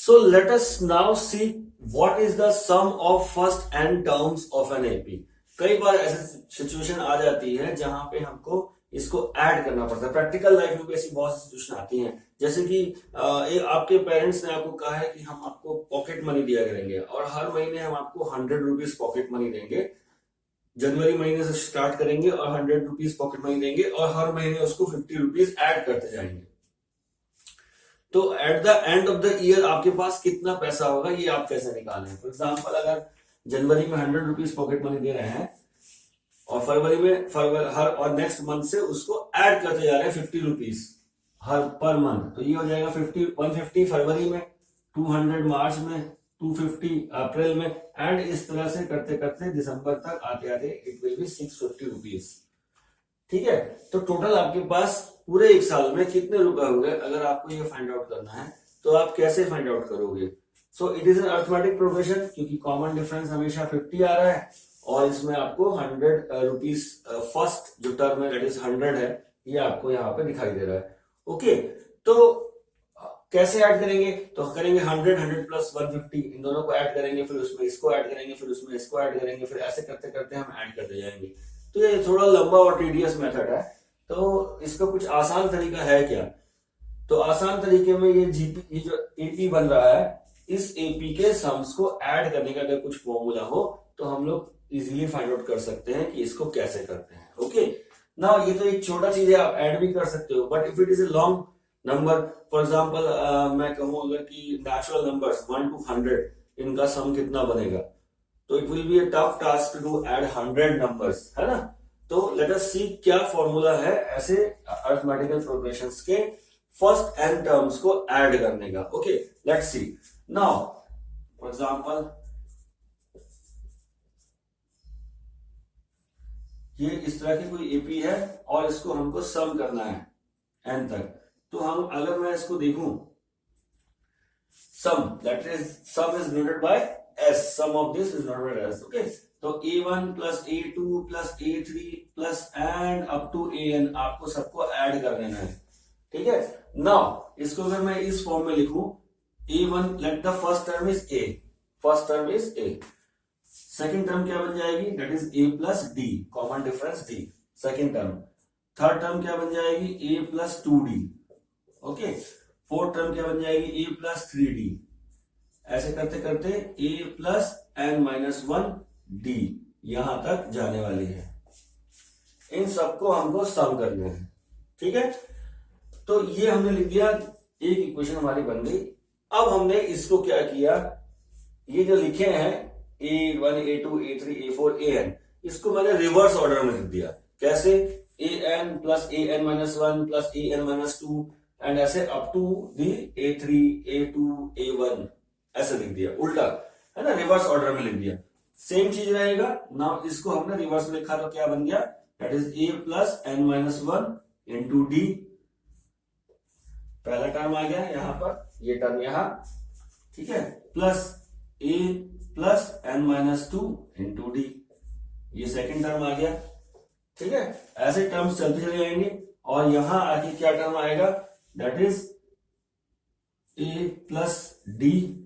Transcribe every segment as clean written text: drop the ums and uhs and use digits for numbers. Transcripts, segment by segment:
So let us now see what is the sum of first n terms of an AP. कई बार ऐसी situation आ जाती है जहां पे हमको इसको ऐड करना पड़ता है। प्रैक्टिकल लाइफ में भी ऐसी बहुत सी सिचुएशन आती हैं, जैसे कि एक आपके पेरेंट्स ने आपको कहा है कि हम आपको पॉकेट मनी दिया करेंगे और हर महीने हम आपको 100 रुपीज पॉकेट मनी देंगे। जनवरी महीने से स्टार्ट करेंगे और 100 रुपीज पॉकेट मनी देंगे और हर महीने उसको 50 रुपीज ऐड करते जाएंगे। तो at the end of the year आपके पास कितना पैसा होगा ये आप कैसे निकालें। फॉर एग्जाम्पल, अगर जनवरी में 100 रुपीज पॉकेट मनी दे रहे हैं और फरवरी में हर और नेक्स्ट मंथ से उसको ऐड करते जा रहे हैं 50 रुपीज हर पर मंथ, तो ये हो जाएगा 150 फरवरी में, 200 मार्च में, 250 अप्रैल में, एंड इस तरह से करते करते दिसंबर तक आते आते इट विल बी 650 रुपीज। ठीक है, तो टोटल आपके पास पूरे एक साल में कितने रुपए हो गए अगर आपको ये फाइंड आउट करना है तो आप कैसे फाइंड आउट करोगे। So it is an arithmetic progression, क्योंकि कॉमन डिफरेंस हमेशा 50 आ रहा है और इसमें आपको 100 रुपीज फर्स्ट जो टर्म है दैट इज 100 है, ये आपको यहाँ पे दिखाई दे रहा है। ओके, तो कैसे ऐड करेंगे, तो करेंगे 100 प्लस 150, इन दोनों को ऐड करेंगे, फिर उसमें इसको ऐड करेंगे, फिर उसमें इसको ऐड करेंगे, फिर ऐसे करते करते हम ऐड करते जाएंगे। तो ये थोड़ा लंबा और टीडियस मेथड है, तो इसका कुछ आसान तरीका है क्या। तो आसान तरीके में ये जो एपी बन रहा है, इस एपी के सम्स को ऐड करने का अगर कुछ फॉर्मूला हो तो हम लोग इजीली फाइंड आउट कर सकते हैं कि इसको कैसे करते हैं। ओके, ना ये तो एक छोटा चीज है, आप ऐड भी कर सकते हो, but if it is a long number, for example मैं कहूं अगर कि नेचुरल नंबर्स 1 to 100 इनका सम कितना बनेगा, तो it will be a tough task to add 100 numbers, है ना। तो लेट अस सी क्या फॉर्मूला है ऐसे अरिथमेटिकल प्रोग्रेशंस के फर्स्ट n टर्म्स को ऐड करने का। Okay, let's see now. For example, ये इस तरह की कोई एपी है और इसको हमको सम करना है n तक। तो हम अगर मैं इसको देखूं, sum that is sum is denoted by s, sum of this is not as, okay, तो a1 plus a2 plus a3 plus and up to an आपको सबको ऐड कर देना है। ठीक है, नाउ इसको अगर मैं इस फॉर्म में लिखूं, a1 let the first term is a, first term is a, second term क्या बन जाएगी, that is a plus d, common difference d, second term. Third term क्या बन जाएगी, a plus 2d। Okay, fourth term क्या बन जाएगी, a plus 3d। ऐसे करते करते a plus n minus 1d यहां तक जाने वाली है। इन सबको हमको सम करना है। ठीक है, तो ये हमने लिख दिया, एक इक्वेशन हमारी बन गई। अब हमने इसको क्या किया, ये जो लिखे हैं a1 a2 a3 a4 an, इसको मैंने रिवर्स ऑर्डर में लिख दिया। कैसे, an plus an minus 1 plus an minus 2 and ऐसे up to the a3 a2 a1 ऐसे लिख दिया, उल्टा, है ना, रिवर्स ऑर्डर में लिख दिया। सेम चीज रहेगा ना, इसको हमने रिवर्स में लिखा तो क्या बन गया, that is a plus n minus 1 into D. पहला टर्म आ गया यहां पर, ये टर्म यहां, ठीक है, plus a plus n minus 2 into D, ये सेकेंड टर्म आ गया। ठीक है, ऐसे टर्म्स चलते चले जाएंगे और यहां आके क्या टर्म आएगा, that is a plus D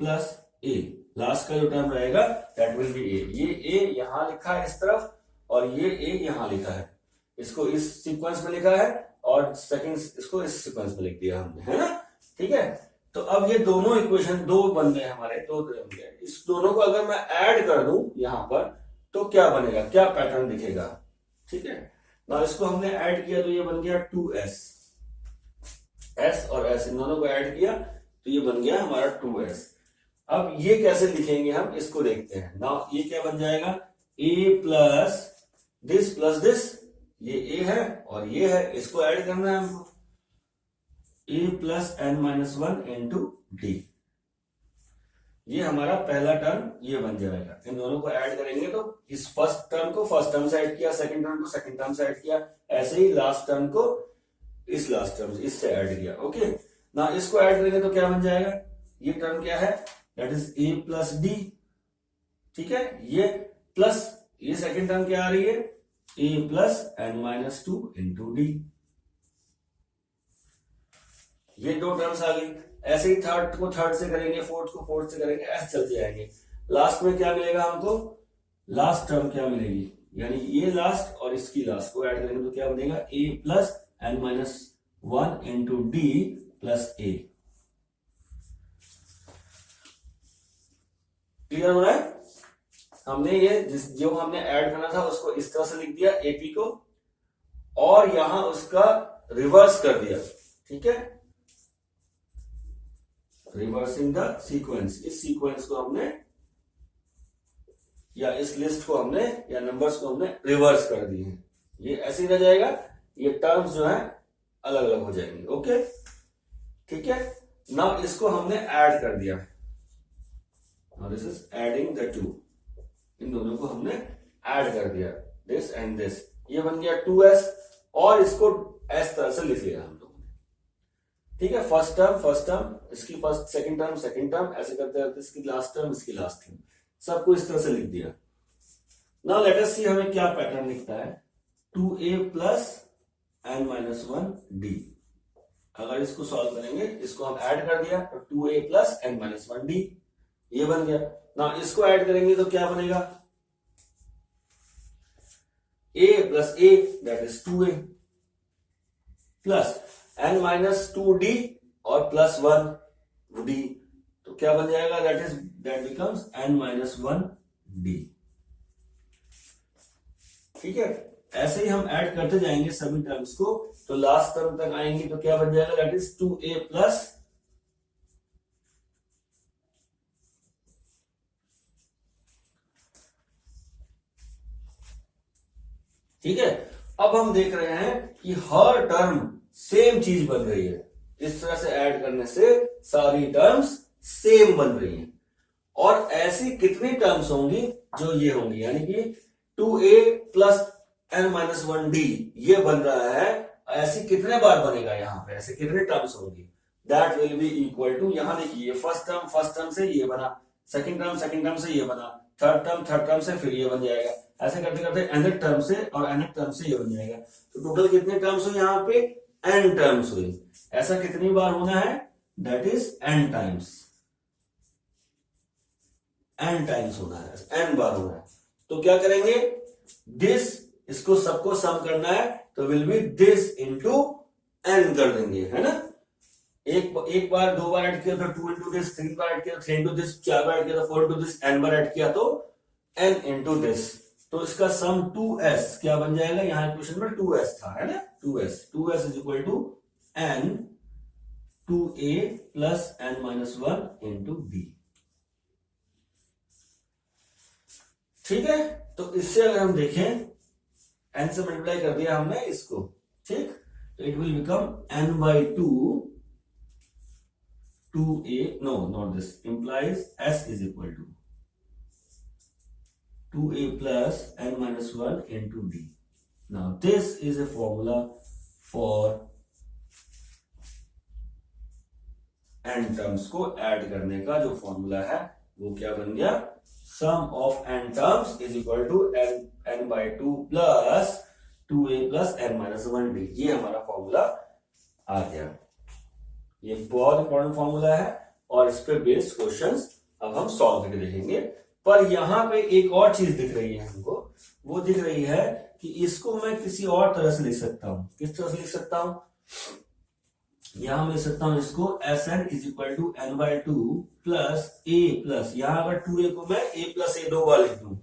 plus A, last का जो टर्म रहेगा दैट विल बी ए। ये ए यहां लिखा है इस तरफ और ये ए यहां लिखा है, इसको इस सीक्वेंस में लिखा है और सेकंड इसको इस सीक्वेंस में लिख दिया हमने, है ना। ठीक है, तो अब ये दोनों इक्वेशन दो बन गए हमारे, दो बन गए। इस दोनों को अगर मैं ऐड कर दूं यहां पर तो क्या बनेगा, क्या पैटर्न दिखेगा। ठीक है, ना इसको हमने ऐड किया तो ये बन गया 2s, s और s इन दोनों को ऐड किया तो ये बन गया हमारा 2s। अब ये कैसे लिखेंगे हम, इसको देखते हैं। नाउ ये क्या बन जाएगा, a प्लस दिस, ये a है और ये है, इसको ऐड करना है हमको, a plus n minus 1 into D. ये हमारा पहला टर्म ये बन जाएगा। इन दोनों को ऐड करेंगे तो इस फर्स्ट टर्म को फर्स्ट टर्म से ऐड किया, सेकंड टर्म को सेकंड टर्म से ऐड किया, ऐसे ही लास्ट टर्म को इस लास्ट टर्म इससे ऐड किया। ओके, ना इसको ऐड करेंगे तो क्या बन जाएगा, ये टर्म क्या है, that is a plus D. ठीक है, ये प्लस ये सेकंड टर्म क्या आ रही है, a plus n minus 2 into D. ये दो टर्म्स आ गई। ऐसे ही थर्ड को थर्ड से करेंगे, फोर्थ को फोर्थ से करेंगे, ऐसे चलते जाएंगे। लास्ट में क्या मिलेगा हमको, लास्ट टर्म क्या मिलेगी, यानी ये लास्ट और इसकी लास्ट को ऐड करेंगे तो क्या बनेगा, a plus n minus 1 into D plus A. Clear हो रहा है? हमने ये जो हमने ऐड करना था उसको इस तरह से लिख दिया एपी को, और यहां उसका रिवर्स कर दिया। ठीक है, रिवर्सिंग द सीक्वेंस, इस सीक्वेंस को हमने या इस लिस्ट को हमने या नंबर्स को हमने रिवर्स कर दिए हैं। ये ऐसे ही रह जाएगा, ये टर्म्स जो है अलग अलग हो जाएंगे। ओके, ठीक है। नाउ इसको हमने ऐड कर दिया, this is adding the two, इन दोनों को हमने ऐड कर दिया, दिस एंड दिस, ये बन गया 2s, और इसको इस तरह से लिख लिया हम लोगों ने। ठीक है, फर्स्ट टर्म, इसकी फर्स्ट सेकंड टर्म, ऐसे करते करते इसकी लास्ट टर्म, इसकी लास्ट टर्म, सबको इस तरह से लिख दिया। नाउ लेट अस सी हमें क्या पैटर्न लिखता है, 2a plus n minus 1 d। अगर इसको सॉल्व करेंगे, इसको हम ऐड कर दिया तो 2a plus n minus 1 d, ये बन गया। ना इसको ऐड करेंगे तो क्या बनेगा, a plus a that is 2a plus n minus 2d और प्लस 1d, तो क्या बन जाएगा, that becomes n minus 1d। ठीक है, ऐसे ही हम ऐड करते जाएंगे सभी टर्म्स को, तो लास्ट टर्म तक आएंगे तो क्या बन जाएगा, दैट इज 2a प्लस ठीक है। अब हम देख रहे हैं कि हर टर्म सेम चीज बन रही है, इस तरह से ऐड करने से सारी टर्म्स सेम बन रही हैं। और ऐसी कितनी टर्म्स होंगी जो ये होंगी, यानी कि 2a plus n minus 1d ये बन रहा है, ऐसी कितने बार बनेगा यहां पे, ऐसे कितने टर्म्स होंगी, that will be equal to, यहां देखिए फर्स्ट टर्म से ये बना, सेकंड टर्म से ये बना, थर्ड टर्म से फिर ये बन जाएगा, ऐसे करते करते nth टर्म से और nth टर्म से ये बन जाएगा। तो टोटल कितने टर्म्स हुई यहाँ पे, n टर्म्स हुई। ऐसा कितनी बार होना है, दैट इज n टाइम्स होना है, n बार होना है। तो क्या करेंगे, दिस, इसको सबको सम करना है तो will be this into n कर देंगे, है ना। एक बार, दो बार ऐड किया तो 2 इंटू दिस, 3 बार ऐड किया तो 3 इंटू दिस, 4 बार ऐड किया तो 4 into this, n bar add किया तो n इंटू दिस। तो इसका सम 2s क्या बन जाएगा, यहां इक्वेशन में 2s था, है ना, 2s is equal to n 2a plus n minus 1 into d। ठीक है, तो इससे अगर हम देखें, n से मल्टीप्लाई कर दिया हमने इसको, ठीक, तो it will become n by 2a, no not this, implies s is equal to 2a plus n minus 1 into d. Now this is a formula for n terms को ऐड करने का जो फॉर्मूला है वो क्या बन गया, sum of n terms is equal to n by 2 plus 2a plus n minus 1d। ये हमारा फॉर्मूला आ गया। ये बहुत इंपॉर्टेंट फॉर्मूला है और इस पे बेस्ड क्वेश्चंस अब हम सॉल्व करके देखेंगे। पर यहां पे एक और चीज दिख रही है हमको, वो दिख रही है कि इसको मैं किसी और तरह से लिख सकता हूं। किस तरह से लिख सकता हूं, यहां मैं लिख सकता हूं इसको Sn is equal to n by 2 plus a plus, यहां अगर 2a को मैं a प्लस a 2 बार लिख दूं,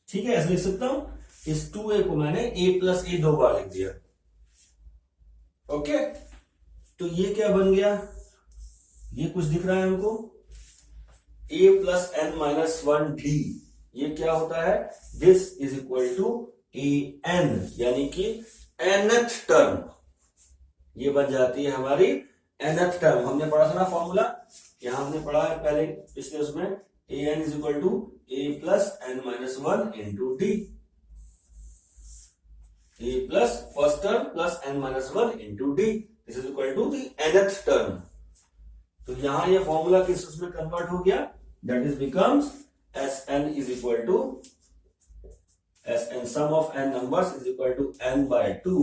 ठीक है, ऐसे लिख सकता हूं। इस 2a को मैंने a प्लस a 2 बार लिख दिया। ओके, तो ये क्या बन गया, ये कुछ दिख रहा है हमको, a plus n minus 1d, ये क्या होता है, this is equal to an, यानी कि nth टर्म, ये बन जाती है हमारी nth टर्म। हमने पढ़ा था ना फॉर्मूला, यहां हमने पढ़ा है पहले पिछले उसमें, an is equal to a plus n minus 1 into d, a plus first term plus n minus 1 into d, this is equal to the nth term. तो यहां ये फॉर्मूला किस उसमें कन्वर्ट हो गया, that is becomes Sn is equal to Sn, sum of n numbers is equal to n by 2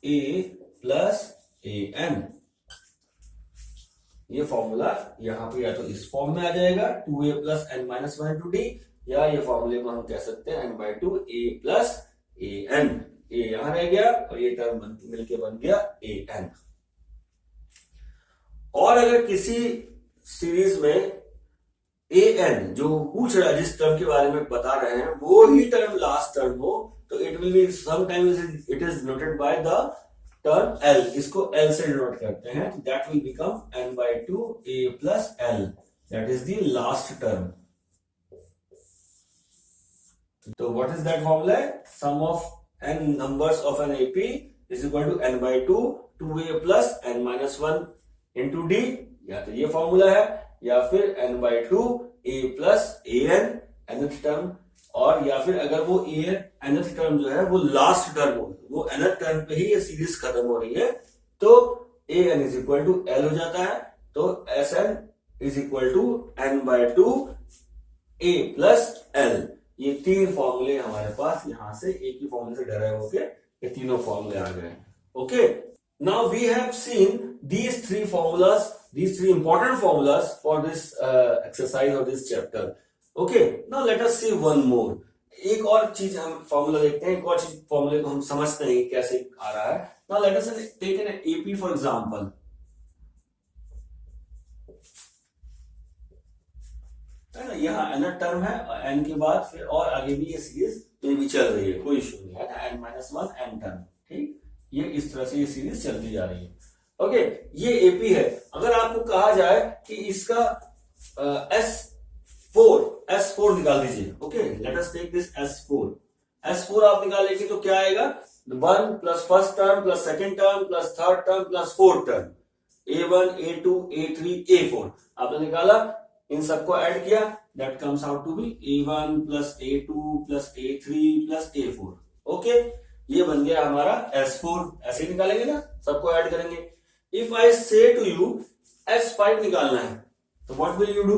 a plus a n. ये formula यहां पे या तो इस फॉर्म में आ जाएगा 2a plus n minus one into d, या ये फॉर्मूले को हम कह सकते हैं n/2 a plus a n. A यहां रह गया और ये टर्म मिलके बन गया ए एन। और अगर किसी सीरीज में ए एन जो पूछ रहा है, जिस टर्म के बारे में बता रहे हैं, वो ही टर्म लास्ट टर्म हो, तो it will be sometimes it is noted by the term l. इसको एल से डिनोट करते हैं, that will become n/2 a plus l, that is the last term. तो what is that formula? Sum of n numbers of an AP is equal to n/2 2a plus n minus one into d. या तो ये formula है, या फिर n/2 a plus a n nth term, और या फिर अगर वो ए एन nth टर्म जो है वो लास्ट टर्म हो, वो nth टर्म पे ही ये सीरीज खत्म हो रही है, तो a n is equal to l हो जाता है। तो s n is equal to n/2 a plus l. ये तीन फॉर्मूले हमारे पास यहां से एक ही फॉर्मूले से डराइव होके ये तीनों फॉर्मूले आ गए। Okay, now we have seen these three formulas, these three important formulas for this exercise or this chapter. Okay, now let us see one more. एक और चीज हम फॉर्मूला देखते हैं, एक और चीज फॉर्मूले को हम समझते हैं कैसे आ रहा है। Now let us take an AP for example. है ना, यहाँ n टर्म है और n के बाद फिर और आगे भी ये सीरीज ये भी चल रही है, कोई इशू नहीं है, n-1 n टर्म। ठीक, ये इस तरह से ये सीरीज चलती जा रही है। ओके, ये एपी है। अगर आपको कहा जाए कि इसका S4 निकाल दीजिए। Okay, let us take this S4 आप निकालेंगे तो क्या आएगा? 1 plus first term plus second term plus third term plus fourth term, A1 A2 A3 A4 आपने निकाला, इन सबको ऐड किया, that comes out to be A1 plus A2 plus A3 plus A4। Okay, ये बन गया हमारा S4। ऐसे ही निकालेंगे ना, सबको ऐड करेंगे। If I say to you S5 निकालना है, तो what will you do?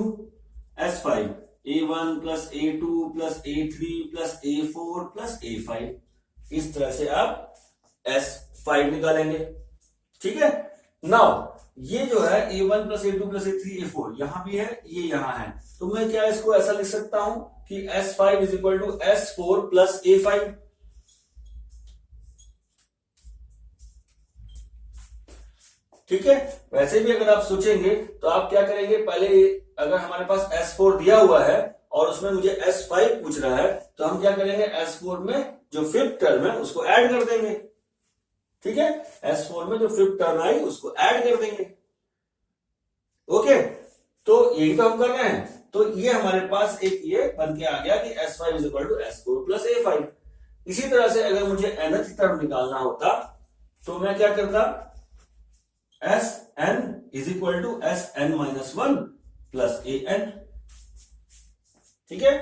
S5 A1 plus A2 plus A3 plus A4 plus A5, इस तरह से आप S5 निकालेंगे। ठीक है, नाउ ये जो है A1 plus A2 plus A3 A4 यहां भी है, ये यहां है, तो मैं क्या इसको ऐसा लिख सकता हूं कि S5 is equal to S4 plus A5। ठीक है, वैसे भी अगर आप सोचेंगे तो आप क्या करेंगे, पहले अगर हमारे पास S4 दिया हुआ है और उसमें मुझे S5 पूछ रहा है, तो हम क्या करेंगे, S4 में जो फिफ्थ टर्म है उसको ऐड कर देंगे। ठीक है, S4 में जो फिफ्थ टर्म आई उसको ऐड कर देंगे। ओके, तो यही तो हम कर रहे हैं। तो ये हमारे पास एक ये बन के आ गया कि S5 is equal to S4 plus A5। इसी तरह से अगर मुझे nth टर्म निकालना होता तो मैं क्या करता, Sn is equal to Sn minus one plus An। ठीक है,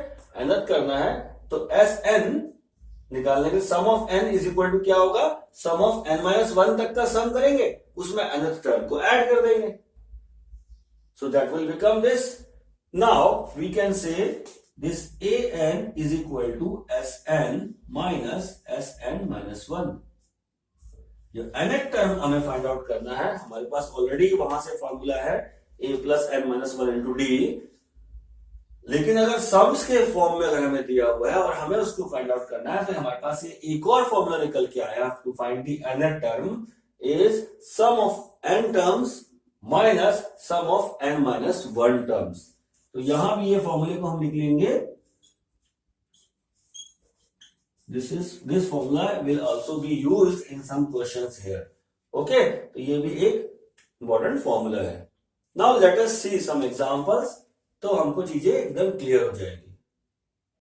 nth करना है तो Sn निकालने के sum of n is equal to क्या होगा, sum of n minus one तक का सम करेंगे, उसमें nth टर्म को ऐड कर देंगे, so that will become this. Now we can say this An is equal to Sn minus Sn minus one. जो nth टर्म हमें फाइंड आउट करना है, हमारे पास ऑलरेडी वहां से फॉर्मूला है a plus n minus one into D, लेकिन अगर सम्स के फॉर्म में अगर हमें दिया हुआ है और हमें उसको फाइंड आउट करना है, तो हमारे पास ये एक और फॉर्मूला निकल के आया to find the nth term is sum of n terms minus sum of n minus one terms. तो यहां भी ये फॉर्मूले को हम लिख लेंगे, this formula will also be used in some questions here. Okay, तो ये भी एक important formula है। Now let us see some examples, तो हमको चीजें एकदम क्लियर हो जाएगी।